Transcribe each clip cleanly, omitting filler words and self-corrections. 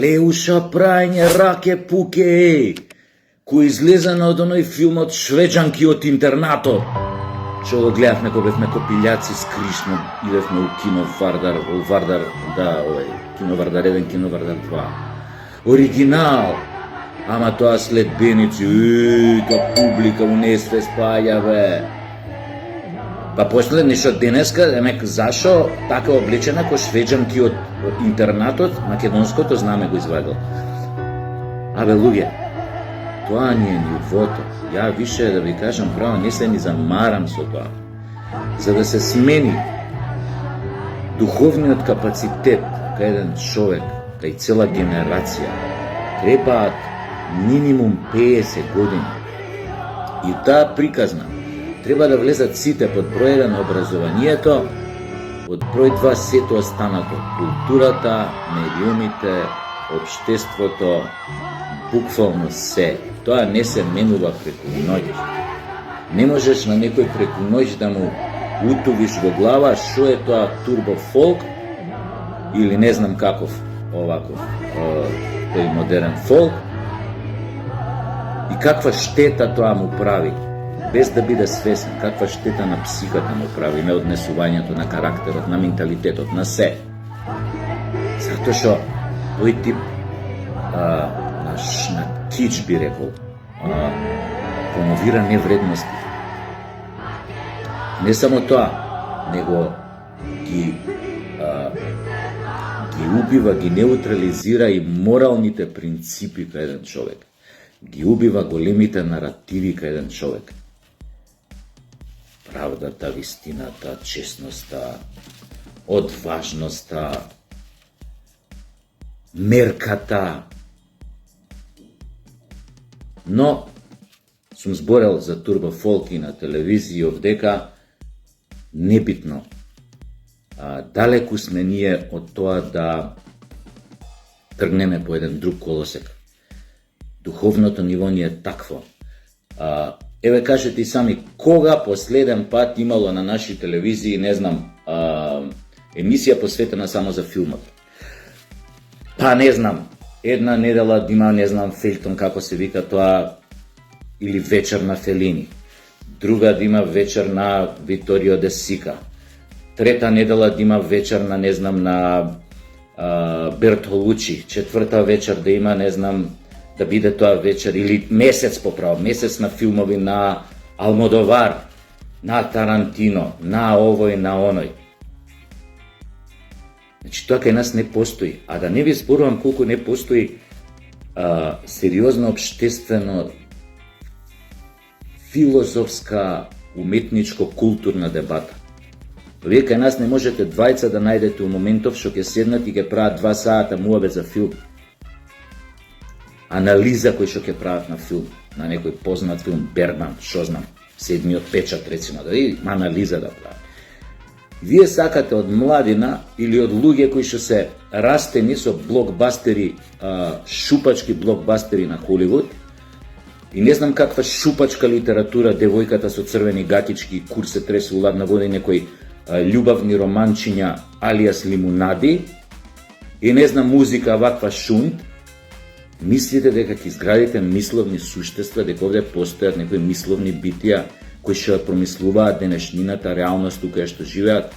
леуша прајње раке пуке, кој излезе на од оној филмот Швеđанки од интернатот. Што го гледавме кога бевме копилјаци с Кришно, идевме у кино Вардар, кино Вардар 1, кино Вардар 2. Оригинал, ама тоа следбеници, тоа публика у несве спаја, бе. Па после нешто денеска, зашо така облечена ко Швеđанки од интернатот, македонското знаме го извадил. Абе, луѓе, тоа ни е нивото. Ја више, да ви кажам право, не се ни замарам со тоа. За да се смени духовниот капацитет кај еден човек, кај цела генерација, требаат минимум 50 години. И таа приказна треба да влезат сите под број 1 образованието, под број 2 сето останато, културата, медиумите, општеството, буквално се. Тоа не се менува преку ноќ. Не можеш на некој преку ноќ да му утувиш во глава што е тоа турбо фолк или не знам каков оваков тој модерен фолк и каква штета тоа му прави, без да биде свесен, каква штета на психата му прави, на однесувањето, на карактерот, на менталитетот, на се. Затоа што тој тип на кич би рекол, промовира невредности. Не само тоа, него ги убива, ги неутрализира и моралните принципи кај еден човек. Ги убива големите наративи кај еден човек. Правдата, вистината, честноста, одважноста, мерката. Но сум зборел за турбо фолк и на телевизија овдека, небитно. Далеку сме ние од тоа да тргнеме по еден друг колосек. Духовното ниво ни е такво. Еве кажете и сами, кога последен пат имало на наши телевизии, не знам, емисија посветена само за филмот? Па не знам, една недела има, не знам, фелтон, како се вика тоа, или вечер на Фелини. Друга да има вечер на Виторио де Сика. Трета недела да има вечер на, не знам, на Бертолучи. Четврта вечер да има, не знам, да биде тоа вечер, или месец поправо, месец на филмови на Алмодовар, на Тарантино, на овој, на оној. Значи, тоа кај нас не постои. А да не ви зборувам колку не постои сериозно обштествено, филозофска, уметничко-културна дебата. Вие кај нас не можете двајца да најдете у моментов што ќе седнат и ќе прават 2 сата муабет за филм. Анализа кој што ќе прават на филм, на некој познат филм, Бергман, што знам, седмиот печат, рецимо, да има анализа да прават. Вие сакате од младина или од луѓе кои што се растени со блокбастери, шупачки блокбастери на Холивуд, и не знам каква шупачка литература, девојката со црвени гатички и кур се тресе у ладна вода и некои љубавни романчиња алиас лимунади, и не знам музика ваква шунт, мислите дека ќе изградите мисловни суштества, дека овде постојат некои мисловни битија кои што промислуваат денешнината, реалност каја што живеат.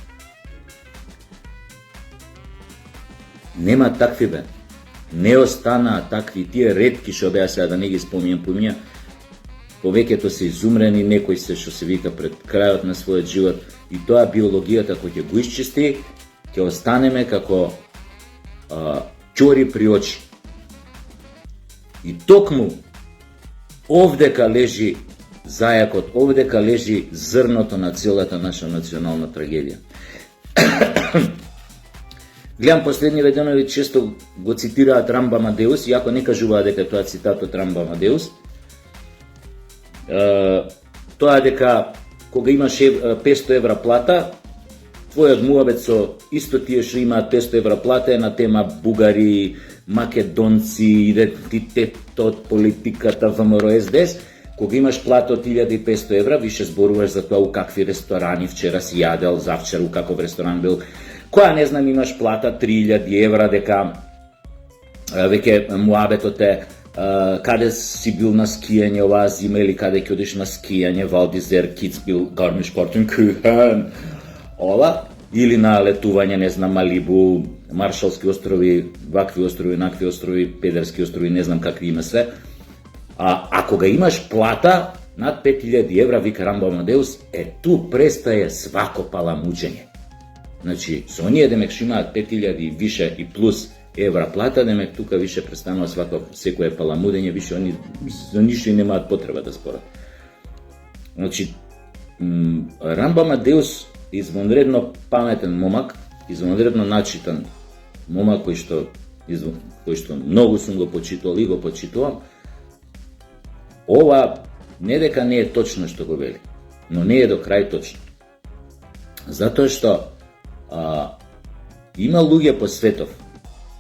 Нема такви, бе. Не останаа такви, тие ретки што беа, сега да не ги спомням помија, повеќето се изумрени, некои се што се вика пред крајот на својот живот, и тоа биологијата кој ќе го исчисти, ќе останеме како ќори при очи. И токму овдека лежи зајакот, овдека лежи зрното на целата наша национална трагедија. Гледам последниве денови често го цитираат Рамбо Амадеус, иако не кажуваа дека тоа цитат од Рамбо Амадеус. Тоа дека кога имаш 500 евра плата, твојот муабет со исто тие што имаат 500 евра плата е на тема бугари, македонци, идентитетот, политиката, ВМРО, СДС. Кога имаш плата од 1500 евра, више зборуваш за тоа у какви ресторани вчера си јадел, завчер у каков ресторан бил. Која не знам имаш плата 3000 евра, дека веќе муабетот е каде си бил на скијање оваа зима или каде ќе одиш на скијање, Вал д'Изер, Кицбил, Гармиш-Партенкюхен, ова, или на летување, не знам, Малибу, Маршалски острови, вакви острови, накви острови, Педерски острови, не знам какви има све. Ако ga имаш плата над 5000 евра, вика Рамбо Амадеус, ту престае свако паламуđење. Значи, со оние демек што имаат 5000 и више и плюс евра плата, демек тука више престанува секое паламудење, више они за ништо и немаат потреба да спорат. Значи, Рамбо Амадеус извонредно паметен момак, извонредно начитан момак кој што многу сум го почитувал и го почитувам. Ова не дека не е точно што го вели, но не е до крај точно. Затоа што има луѓе по светов,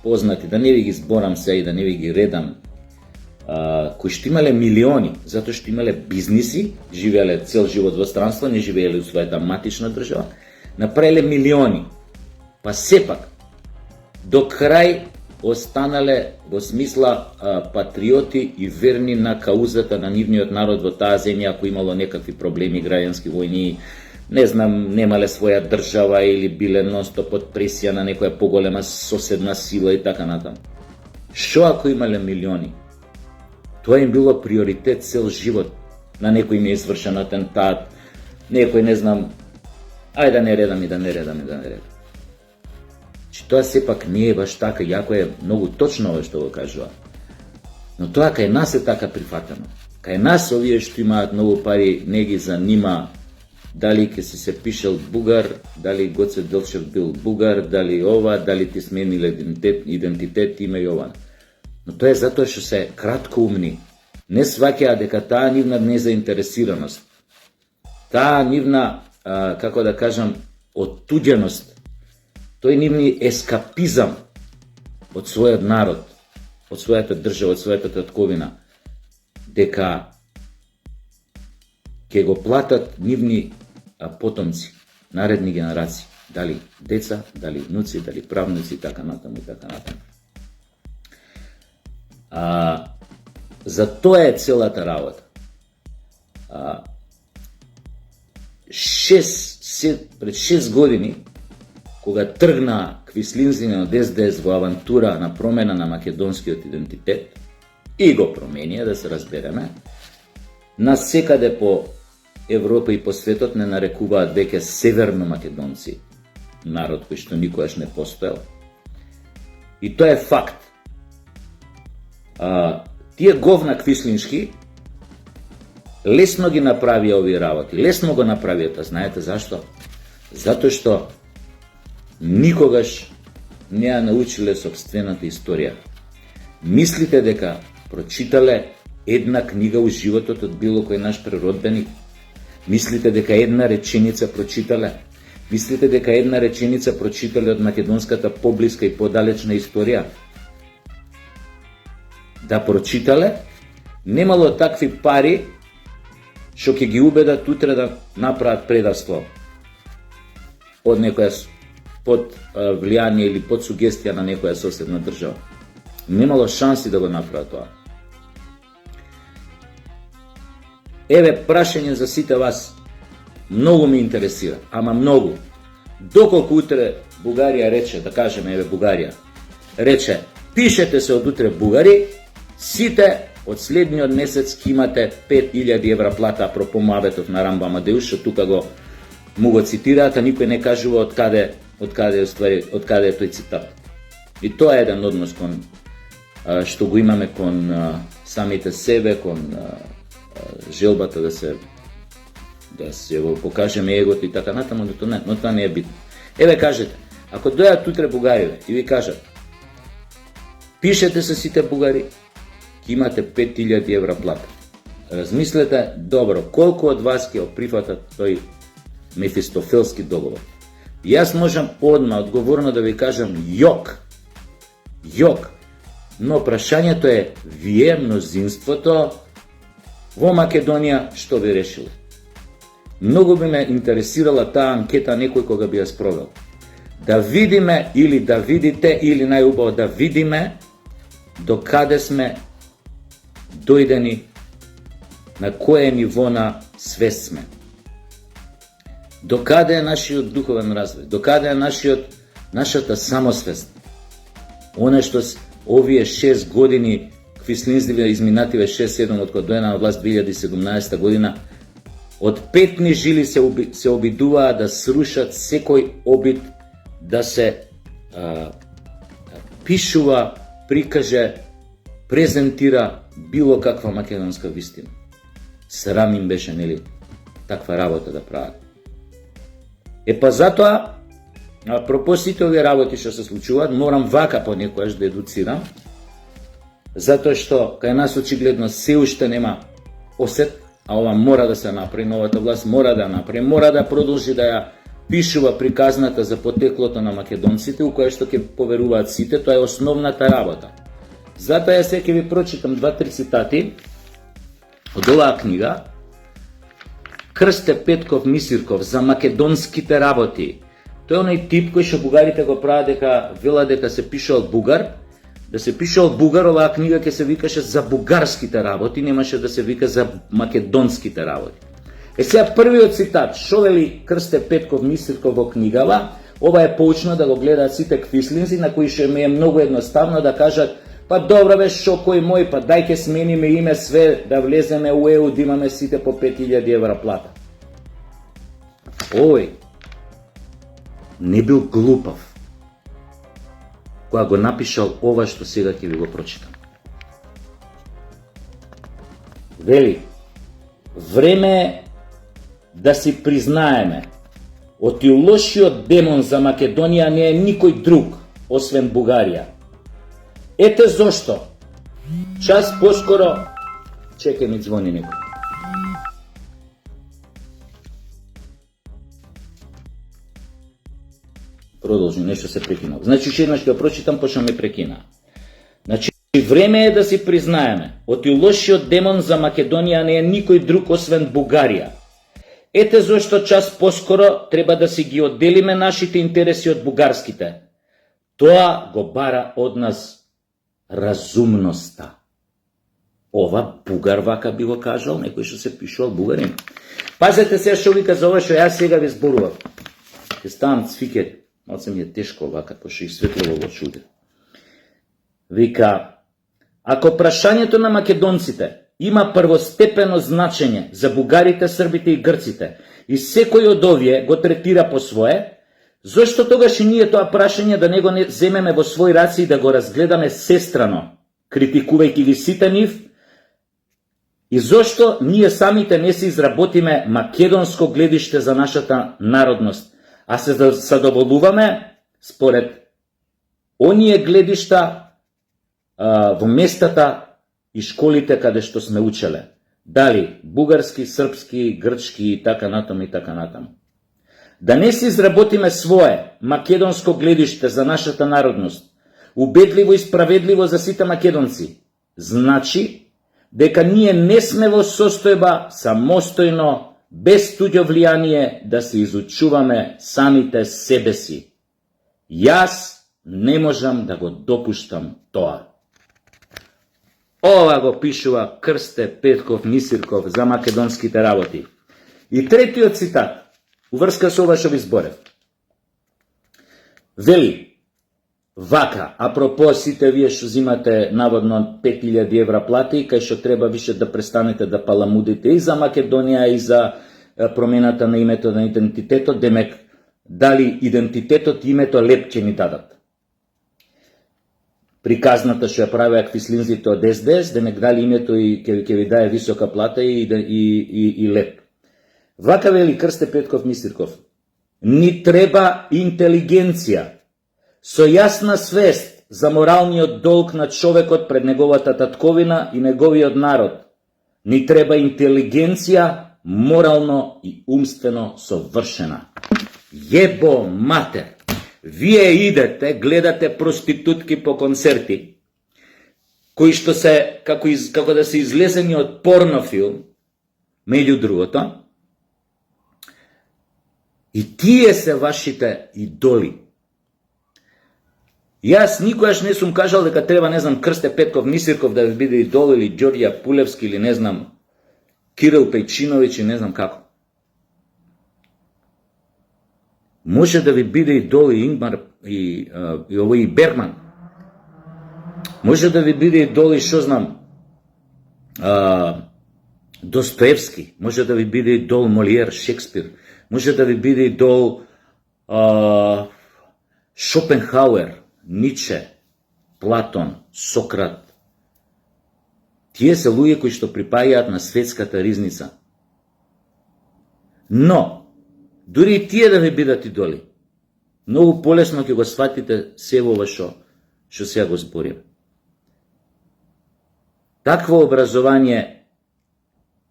познати, да не ви ги зборам се и да не ви ги редам, кои што имале милиони, затоа што имале бизниси, живееле цел живот во странство, не живееле у својата матична држава, направиле милиони, па сепак до крај останале во смисла патриоти и верни на каузата на нивниот народ во таа земја, ако имало некакви проблеми, граѓански војни, не знам, немале своја држава или биле ностоп под пресија на некоја поголема соседна сила и така натаму. Што ако имале милиони? Тоа им било приоритет цел живот. На некој им е извршен атентат, некој не знам, ајде да не редам. Че тоа сепак не е баш така, јако е многу точно ова што го кажува. Но тоа кај нас е така прифатено. Кај нас овие што имаат многу пари не ги занима дали ќе се пишел бугар, дали Гоце Делчев бил бугар, дали ова, дали ти смениле идентитет, име и ова. Но тоа е затоа што се краткоумни. Не сваќаа дека таа нивна незаинтересираност, таа нивна, како да кажам, оттуѓеност, тој нивни ескапизам од својот народ, од својата држава, од својата татковина, дека ќе го платат нивни потомци, наредни генерации, дали деца, дали внуци, дали правнуци, така натаму и така натаму. За тоа е целата работа. Пред 6 години, кога тргна Квислинзина од СДС во авантура на промена на македонскиот идентитет, и го променија, да се разбереме, насекаде по Европа и по светот не нарекуваат веќе северно македонци, народ кој што никогаш не постоел. И тоа е факт. Тие говна квислиншки лесно ги направија овие работи. Лесно го направија, знаете зашто? Затоа што никогаш не ја научиле сопствената историја. Мислите дека прочитале една книга у животот од било кој наш преродбеник? Мислите дека една реченица прочитале? Мислите дека една реченица прочитале од македонската поблиска и подалечна историја? Да прочитале, немало такви пари што ќе ги убедат утре да направат предавство од некоја под влијание или под сугестија на некоја соседна држава. Немало шанси да го направат тоа. Еве прашање за сите вас. Многу ме интересира, ама многу. Доколку утре Бугарија рече, да кажеме, еве Бугарија, рече, пишете се од утре бугари, сите од следниот месец ќе имате 5000 евра плата, апропо муабетов на Рамбо Амадеус, што тука му го цитираат, а никој не кажува од каде е тој цитат. И тоа е еден однос што го имаме кон самите себе, кон желбата да се го покажеме егото и така натаму, но тоа не е битно. Еве кажете, ако дојат утре бугарите и ви кажат, пишете се сите бугари, ќе имате 5000 евра плата. Размислете добро, колку од вас ќе прифатат тој мефистофелски договор. Јас можам одма одговорно да ви кажам јок, но прашањето е, вие, мнозинството, во Македонија, што би решило? Многу би ме интересирала таа анкета некој кога би ја спровел. Да видиме или да видите, или најубаво да видиме до каде сме дојдени, на кое ниво на свест сме. До каде е нашиот духовен развој, до каде е нашата самосвест. Оне што овие 6 години, квислинзливе изминативе 6-7 од кога дојде на власт 2017 година, од петни жили се обидуваа да срушат секој обид да се пишува, прикаже, презентира било каква македонска вистина. Срам им беше, нели, таква работа да прават. Па затоа, апропо сите овие работи што се случуваат, морам вака понекогаш да едуцирам, затоа што кај нас очигледно се уште нема осет, а ова мора да се направи, новата власт мора да направи, мора да продолжи да ја пишува приказната за потеклото на македонците, у која што ќе поверуваат сите, тоа е основната работа. Затоа ја сега ќе ви прочитам 2-3 цитати од оваа книга, Крсте Петков Мисирков, за македонските работи. Тој е оној тип кој што бугарите го прават дека вела дека се пишал бугар, да се пишал бугар, оваа книга ќе се викаше за бугарските работи, немаше да се вика за македонските работи. Сега првиот цитат, шо вели Крсте Петков Мисирков во книгава, ова е поучно да го гледаат сите квислинзи, на кои што ми е многу едноставно да кажат: па добро бе, шокој мој, па дај ке смениме име све, да влеземе у ЕУ, да имаме сите по 5000 евра плата. Овој не бил глупав кога го напишал ова што сега ќе ви го прочитам. Вели: време е да си признаеме, лошиот демон за Македонија не е никој друг, освен Бугарија. Ете зошто, час поскоро, чекай ми звони некој. Продолжи, нешто се прекинал. Значи, уште еднаш ќе прочитам, пошто ме прекина. Значи, време е да си признаеме, лошиот демон за Македонија не е никој друг освен Бугарија. Ете зошто час поскоро треба да си ги одделиме нашите интереси од бугарските. Тоа го бара од нас разумноста. Ова бугар вака би го кажал, некој што се пишувал бугарин. Пазете се што вика за ова што јас сега ви зборувам. Ќе ставам цвике, малце ми е тешко вака, пошто и светлово го чуде. Вика: ако прашањето на македонците има првостепено значење за бугарите, србите и грците, и секој од овие го третира по свое, зошто тогаш и ние тоа прашање да не го земеме во свој раци и да го разгледаме сестрано, критикувајќи ги сите нив, и зошто ние самите не се изработиме македонско гледиште за нашата народност, а се задоволуваме според оние гледишта во местата и школите каде што сме учеле. Дали бугарски, српски, грчки и така натаму и така натаму. Да не се изработиме свое македонско гледиште за нашата народност, убедливо и справедливо за сите македонци, значи дека ние не сме во состојба самостојно, без туѓо влијание, да се изучуваме самите себе си. Јас не можам да го допуштам тоа. Ова го пишува Крсте Петков Мисирков за македонските работи. И третиот цитат, уврска со ова што ви зборев. Вели вака, апропо сите вие што зимате наводно 5000 евра плати, кај што треба више да престанете да паламудите и за Македонија и за промената на името на идентитетот, демек дали идентитетот и името леп ќе ни дадат. Приказната што ја правеа квислинзите од СДС, демек дали името и ќе ви дае висока плата и леп. Вака вели Крсте Петков Мисирков: ни треба интелигенција со јасна свест за моралниот долг на човекот пред неговата татковина и неговиот народ. Ни треба интелигенција морално и умствено совршена. Јебо матер! Вие идете, гледате проститутки по концерти, кои што се, како да се излезени од порнофилм, меѓу другото, и тие се вашите идоли. Јас никогаш не сум кажал дека треба, не знам, Крсте Петков Мисирков да ви биде идол или Ѓорѓа Пулевски или не знам Кирил Пејчиновиќ и не знам како. Може да ви биде идол и Ингмар и овој Бергман. Може да ви биде идол и шо знам Достоевски, може да ви биде идол Молиер, Шекспир, може да ви биде идол Шопенхауер, Ниче, Платон, Сократ. Тие се луѓе кои што припаѓаат на светската ризница. Но, дури и тие да ви бидат идоли, многу полесно ќе го сватите се ова што сега го зборим. Такво образование,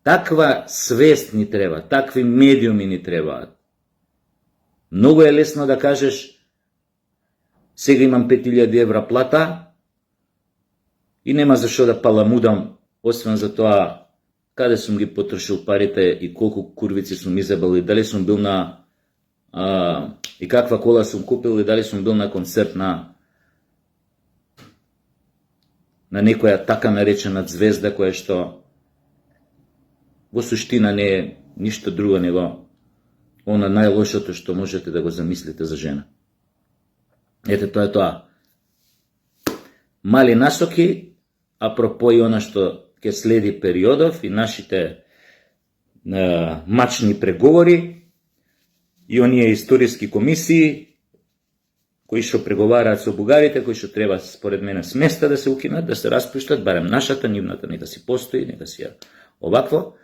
таква свест ни треба, такви медиуми ни требаат. Многу е лесно да кажеш сега имам 5000 евра плата и нема зашо да паламудам, освен за тоа каде сум ги потрошил парите и колку курвици сум изебал и дали сум бил на и каква кола сум купил и дали сум бил на концерт на некоја така наречена звезда која што во суштина не е ништо друго него она најлошото што можете да го замислите за жена. Ете, тоа е тоа. Мали насоки, апропо и она што ќе следи периодов и нашите мачни преговори и оние историски комисии кои што преговараат со бугарите, кои што треба според мене с места да се укинат, да се распуштат, барем нашата, нивната нека си постои, нека си овакво.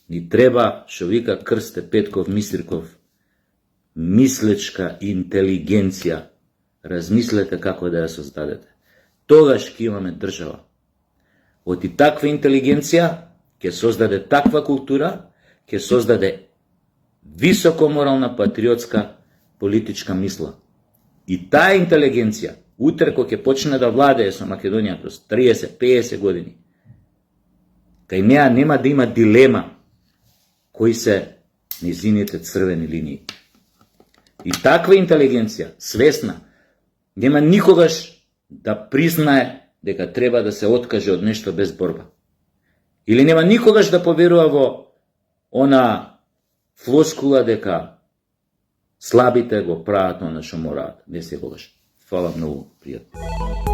Ни треба, што вика Крсте Петков Мисирков, мислечка интелигенција. Размислете како да ја создадете. Тогаш ќе имаме држава. Од и таква интелигенција ќе создаде таква култура, ќе создаде високо морална, патриотска, политичка мисла. И таа интелигенција, утре кога ќе почне да владее со Македонија kroz 30-50 години, кај неа нема да има дилема кои се низините црвени линии. И таква интелигенција, свесна, нема никогаш да признае дека треба да се откаже од нешто без борба. Или нема никогаш да поверува во она флоскула дека слабите го прават она што мораат. Не секогаш. Фала многу, пријатно.